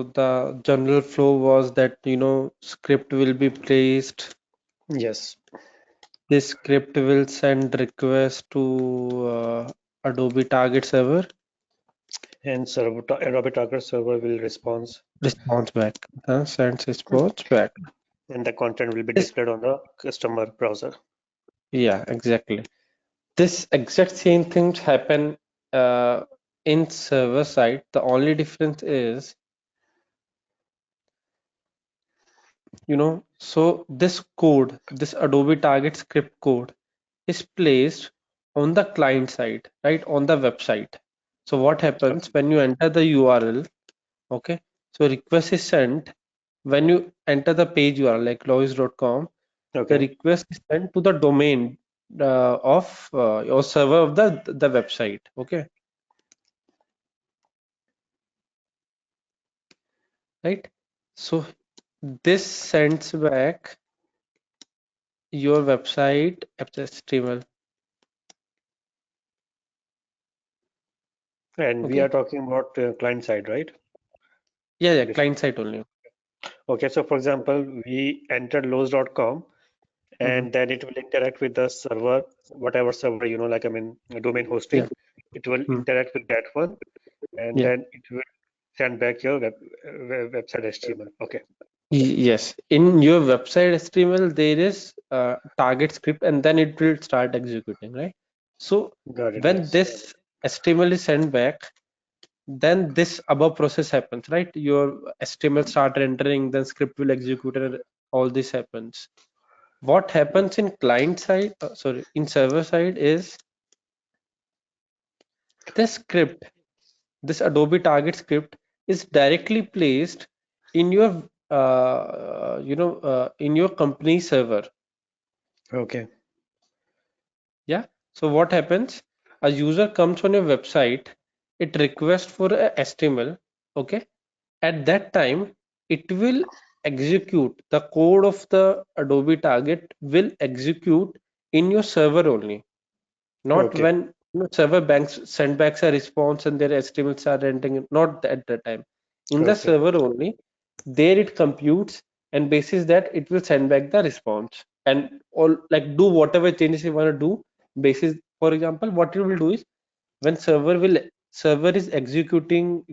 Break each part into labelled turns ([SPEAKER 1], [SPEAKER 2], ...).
[SPEAKER 1] So the general flow was that, script will be placed.
[SPEAKER 2] Yes.
[SPEAKER 1] This script will send request to Adobe Target server,
[SPEAKER 2] And Adobe Target server will respond,
[SPEAKER 1] response back, sends response back.
[SPEAKER 2] and the content will be
[SPEAKER 1] This,
[SPEAKER 2] displayed on the customer browser.
[SPEAKER 1] yeah, exactly. This exact same things happen uh, in server side. The only difference is, so this code, this Adobe Target script code is placed on the client side, right, on the website. So what happens
[SPEAKER 2] Okay.
[SPEAKER 1] when you enter the URL? Okay, so request is sent when you enter the page URL like lois.com. The
[SPEAKER 2] Okay.
[SPEAKER 1] request is sent to the domain of your server of the website. Okay, right. So this sends back your website HTML.
[SPEAKER 2] And we are
[SPEAKER 1] Okay,
[SPEAKER 2] talking about client side, right?
[SPEAKER 1] yeah,
[SPEAKER 2] Bef-
[SPEAKER 1] client side only.
[SPEAKER 2] Okay, so for example, we entered Lowe's.com,
[SPEAKER 1] Hmm.
[SPEAKER 2] and then it will interact with the server, whatever server, like I mean, domain
[SPEAKER 1] Yeah.
[SPEAKER 2] hosting. It will
[SPEAKER 1] Hmm.
[SPEAKER 2] interact with that one, and
[SPEAKER 1] Yeah.
[SPEAKER 2] then it will send back your website HTML. Okay,
[SPEAKER 1] Yes, in your website HTML there is target script and then it will start executing, right? So
[SPEAKER 2] got it.
[SPEAKER 1] when
[SPEAKER 2] Yes.
[SPEAKER 1] this HTML is sent back, then this above process happens, right? Your HTML start rendering, then script will execute and all this happens. What happens in client side, sorry, in server side is this script, this Adobe Target script is directly placed in your, in your company server.
[SPEAKER 2] Okay.
[SPEAKER 1] Yeah. So what happens? A user comes on your website, it requests for a HTML. Okay. At that time, it will execute the code of the Adobe Target will execute in your server only, not
[SPEAKER 2] Okay.
[SPEAKER 1] when server banks send back a response and their estimates are rendering, not at that time. In the
[SPEAKER 2] Okay.
[SPEAKER 1] server only, there it computes and basis that it will send back the response and all like do whatever changes you want to do basis. For example, what you will do is when server is executing,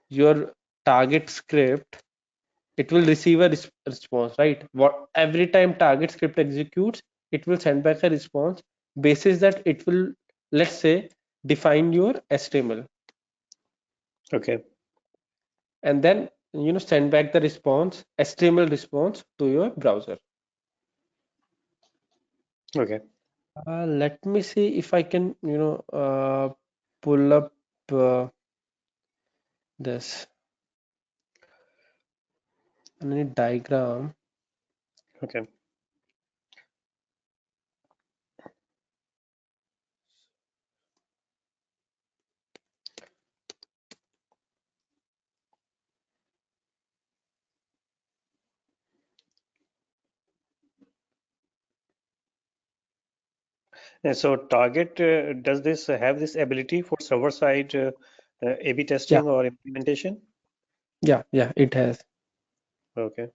[SPEAKER 1] your target script, it will receive a response, right? What every time target script executes, it will send back a response basis that it will, let's say, define your HTML
[SPEAKER 2] Okay.
[SPEAKER 1] and then send back the response HTML response to your browser.
[SPEAKER 2] Okay.
[SPEAKER 1] Let me see if I can pull up this any diagram.
[SPEAKER 2] Okay. And so Target does this have this ability for server side A/B
[SPEAKER 1] Yeah,
[SPEAKER 2] testing or implementation?
[SPEAKER 1] yeah, it has.
[SPEAKER 2] Okay.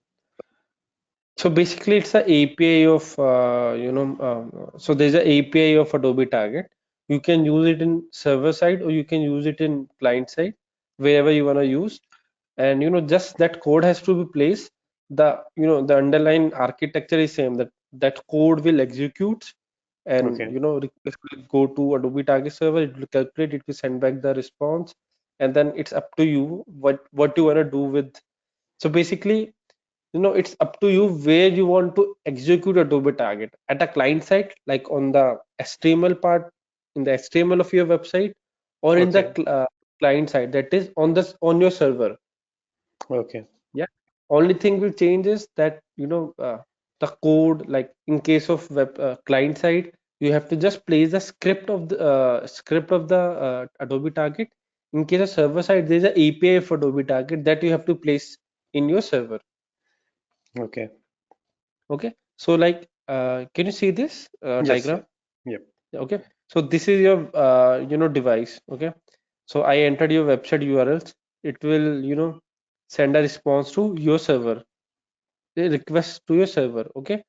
[SPEAKER 1] So basically, it's a API of so there's a API of Adobe Target. You can use it in server side or you can use it in client side, wherever you want to use. And just that code has to be placed. The underlying architecture is same. That code will execute, and
[SPEAKER 2] Okay.
[SPEAKER 1] request will go to Adobe Target server. It will calculate. It will send back the response, and then it's up to you what you want to do with. So basically, it's up to you where you want to execute Adobe Target at a client side, like on the HTML part, in the HTML of your website, or in the
[SPEAKER 2] Okay.
[SPEAKER 1] client side, that is on your server.
[SPEAKER 2] Okay.
[SPEAKER 1] Yeah. Only thing will change is that the code, like in case of web client side, you have to just place the script of the Adobe Target. In case of server side, there is an API for Adobe Target that you have to place in your server.
[SPEAKER 2] Okay.
[SPEAKER 1] Okay, so like, can you see this
[SPEAKER 2] Yes. Yeah.
[SPEAKER 1] diagram?
[SPEAKER 2] Yep.
[SPEAKER 1] Okay, so this is your device. Okay, so I entered your website URLs. it will, send a response to your server, a request to your server. Okay.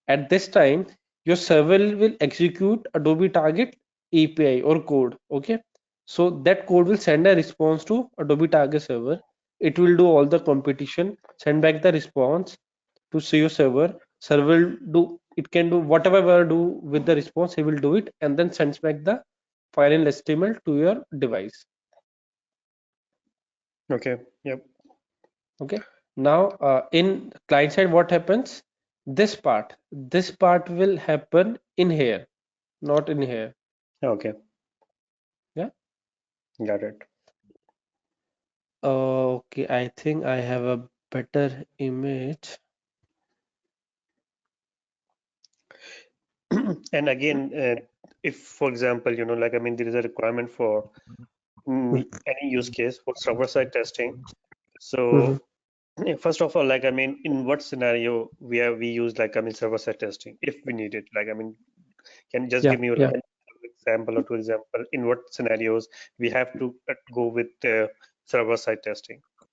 [SPEAKER 1] At this time, your server will execute Adobe Target API or code. Okay. So that code will send a response to Adobe Target server. It will do all the competition, send back the response to see your server. Server will do, it can do whatever will do with the response, it will do it and then sends back the file in HTML to your device.
[SPEAKER 2] Okay. Yep.
[SPEAKER 1] Okay. Now, in client side, what happens? This part will happen in here, not in here.
[SPEAKER 2] Okay.
[SPEAKER 1] Yeah.
[SPEAKER 2] Got it.
[SPEAKER 1] Okay, I think I have a better image.
[SPEAKER 2] And again, if, for example, like, I mean, there is a requirement for any use case for server-side testing.
[SPEAKER 1] Mm-hmm.
[SPEAKER 2] So, first of all, like, I mean, in what scenario we use, like, I mean, server-side testing if we need it? Like, I mean, can you just
[SPEAKER 1] Yeah,
[SPEAKER 2] give me
[SPEAKER 1] yeah,
[SPEAKER 2] one example or two example in what scenarios we have to go with server-side testing or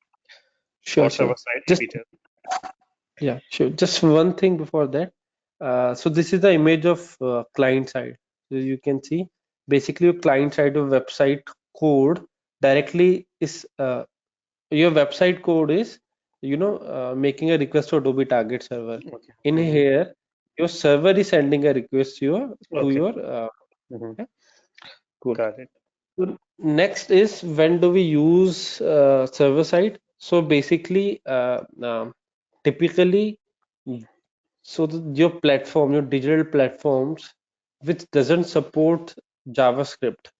[SPEAKER 1] sure, sure.
[SPEAKER 2] server-side
[SPEAKER 1] Just
[SPEAKER 2] A/B test?
[SPEAKER 1] yeah, sure. Just one thing before that. So this is the image of client side. So you can see basically your client side of website code directly is your website code is making a request to Adobe Target server.
[SPEAKER 2] Okay.
[SPEAKER 1] In here, your server is sending a request to
[SPEAKER 2] Okay.
[SPEAKER 1] your
[SPEAKER 2] Hmm.
[SPEAKER 1] yeah, cool.
[SPEAKER 2] Got it.
[SPEAKER 1] So next is when do we use server side? So basically, typically, your platform, your digital platforms, which doesn't support JavaScript.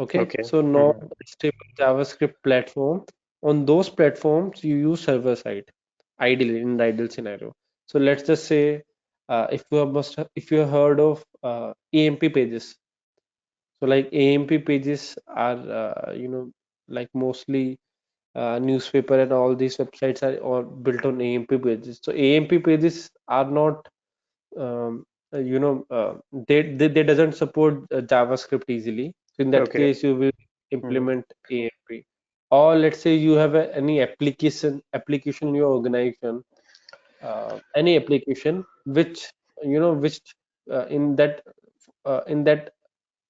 [SPEAKER 1] Okay,
[SPEAKER 2] Okay.
[SPEAKER 1] so not
[SPEAKER 2] Hmm.
[SPEAKER 1] stable JavaScript platform. On those platforms, you use server side, ideally in the ideal scenario. So let's just say if you have heard of AMP pages. So like AMP pages are like mostly newspaper and all these websites are all built on AMP pages. So AMP pages are not um, they doesn't support JavaScript easily. So in that
[SPEAKER 2] Okay.
[SPEAKER 1] case, you will
[SPEAKER 2] Hmm.
[SPEAKER 1] implement AMP. Or let's say you have any application in your organization, any application which which in that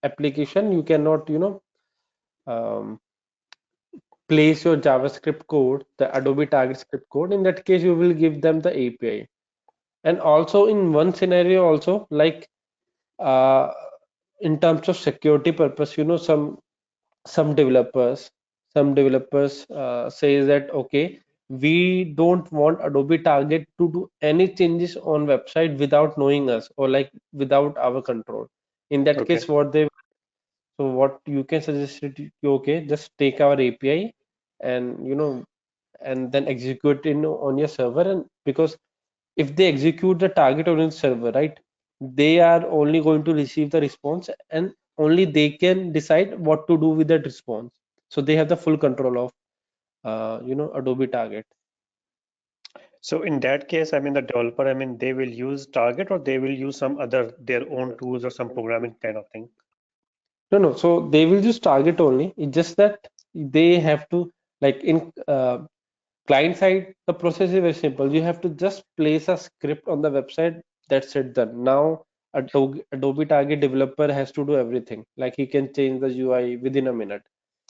[SPEAKER 1] application you cannot um, place your JavaScript code, the Adobe Target script code. In that case, you will give them the API. And also in one scenario, also like uh, in terms of security purpose, some developers say that okay, we don't want Adobe Target to do any changes on website without knowing us or like without our control. In that
[SPEAKER 2] Okay.
[SPEAKER 1] case, what you can suggest it, okay, just take our API and and then execute it on your server. And because if they execute the target on the server, right, they are only going to receive the response and only they can decide what to do with that response. So they have the full control of Adobe Target.
[SPEAKER 2] So in that case, I mean, the developer, I mean, they will use Target or they will use some other their own tools or some programming kind of thing.
[SPEAKER 1] No, no. So they will just target only. It's just that they have to like in client side, the process is very simple. You have to just place a script on the website. That's it done. Now Adobe Target developer has to do everything. Like he can change the UI within a minute.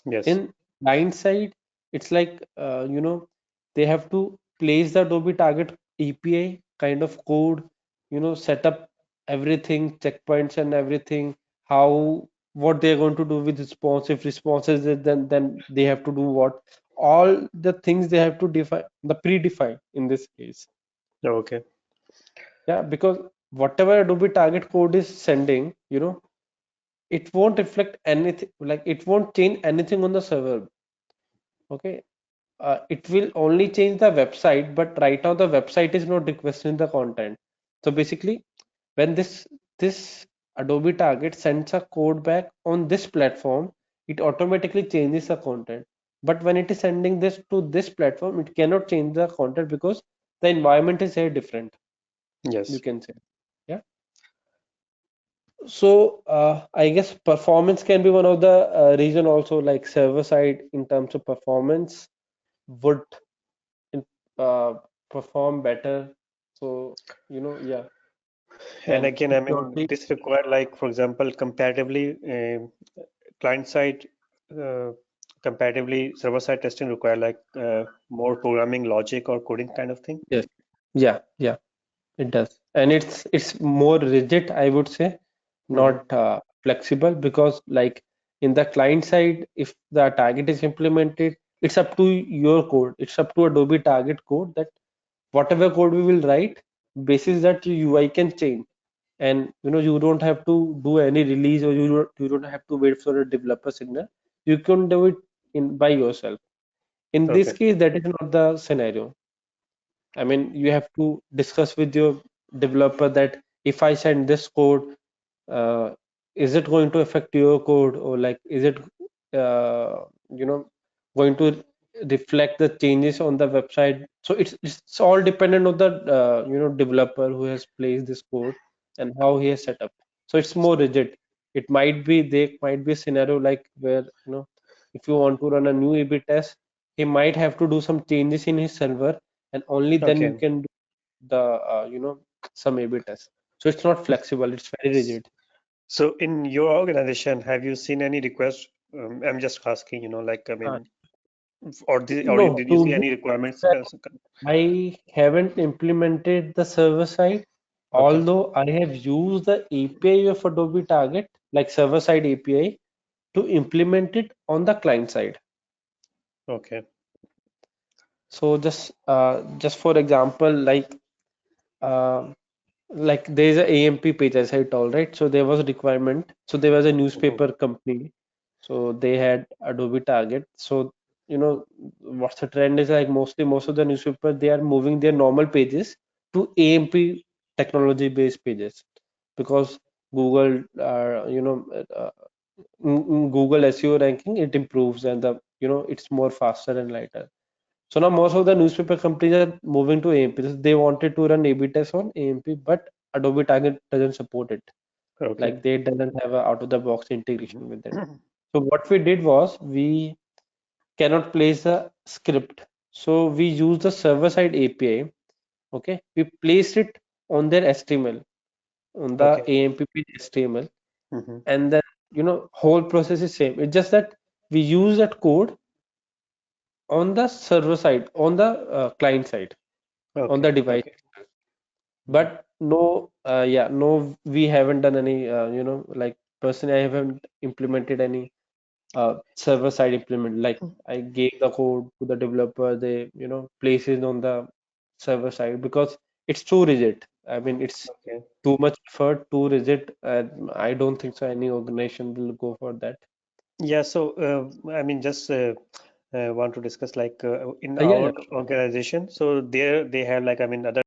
[SPEAKER 2] Yes.
[SPEAKER 1] In client side, it's like they have to place the Adobe Target API kind of code, set up everything, checkpoints and everything, how what they're going to do with response. If response is it, then they have to do what, all the things they have to define, the predefine in this case.
[SPEAKER 2] Okay.
[SPEAKER 1] Yeah, because whatever Adobe Target code is sending, it won't reflect anything, like it won't change anything on the server. Okay, it will only change the website, but right now the website is not requesting the content. So basically, when this Adobe Target sends a code back on this platform, it automatically changes the content. But when it is sending this to this platform, it cannot change the content because the environment is very different, you
[SPEAKER 2] Yes.
[SPEAKER 1] can say. Yeah. So I guess performance can be one of the reason also, like server side in terms of performance would in- uh, perform better. So yeah,
[SPEAKER 2] And
[SPEAKER 1] and
[SPEAKER 2] again, I mean,
[SPEAKER 1] security.
[SPEAKER 2] this require like, for example, comparatively, client side, uh, comparatively server side testing require like more programming logic or coding kind of thing.
[SPEAKER 1] Yes. Yeah. Yeah. It does, and it's more rigid, I would say,
[SPEAKER 2] Hmm.
[SPEAKER 1] not flexible, because like in the client side, if the target is implemented, it's up to your code. It's up to Adobe Target code that whatever code we will write, basis that your UI can change, and you don't have to do any release, or you don't have to wait for a developer signal. You can do it in by yourself. In this
[SPEAKER 2] Okay.
[SPEAKER 1] case, that is not the scenario. I mean, you have to discuss with your developer that if I send this code, uh, is it going to affect your code, or like is it uh, you know going to reflect the changes on the website? So it's all dependent on the developer who has placed this code and how he has set up. So it's more rigid. There might be a scenario like where if you want to run a new A/B test, he might have to do some changes in his server, and only then you
[SPEAKER 2] Okay.
[SPEAKER 1] can do the some A/B test. So it's not flexible, it's very rigid.
[SPEAKER 2] So in your organization, have you seen any requests? I'm just asking, like, I
[SPEAKER 1] Uh,
[SPEAKER 2] mean, or
[SPEAKER 1] no,
[SPEAKER 2] did you
[SPEAKER 1] to
[SPEAKER 2] see
[SPEAKER 1] be
[SPEAKER 2] any requirements?
[SPEAKER 1] fair, I haven't implemented the server side,
[SPEAKER 2] Okay.
[SPEAKER 1] although I have used the API of Adobe Target, like server side API, to implement it on the client side.
[SPEAKER 2] Okay.
[SPEAKER 1] So just for example, uh, like there is a AMP page, as I told, right? So there was a requirement. So there was a
[SPEAKER 2] Hmm.
[SPEAKER 1] newspaper company. So they had Adobe Target. So what's the trend is, like mostly most of the newspaper, they are moving their normal pages to AMP technology based pages, because Google Google SEO ranking, it improves, and the it's more faster and lighter. So now most of the newspaper companies are moving to AMP. They wanted to run A/B tests on AMP, but Adobe Target doesn't support it.
[SPEAKER 2] Okay.
[SPEAKER 1] Like they doesn't have a out of the box integration with it.
[SPEAKER 2] Mhm.
[SPEAKER 1] So what we did was, we cannot place a script. So we use the server side API. Okay, we place it on their HTML, on the
[SPEAKER 2] Okay.
[SPEAKER 1] AMP page HTML,
[SPEAKER 2] Hmm.
[SPEAKER 1] and then whole process is same. It's just that we use that code on the server side, on the client side, on
[SPEAKER 2] Okay.
[SPEAKER 1] the device.
[SPEAKER 2] Okay. Mhm.
[SPEAKER 1] But no, yeah, no, we haven't done any, like personally, I haven't implemented any server side implement. Like I gave the code to the developer, they, place it on the server side, because it's too rigid. I mean, it's
[SPEAKER 2] Okay.
[SPEAKER 1] too much effort, too rigid. I don't think so. Any organization will go for that.
[SPEAKER 2] Yeah. So, I mean, just want to discuss like in
[SPEAKER 1] Yeah, yeah.
[SPEAKER 2] our organization. So there they have like, I mean, other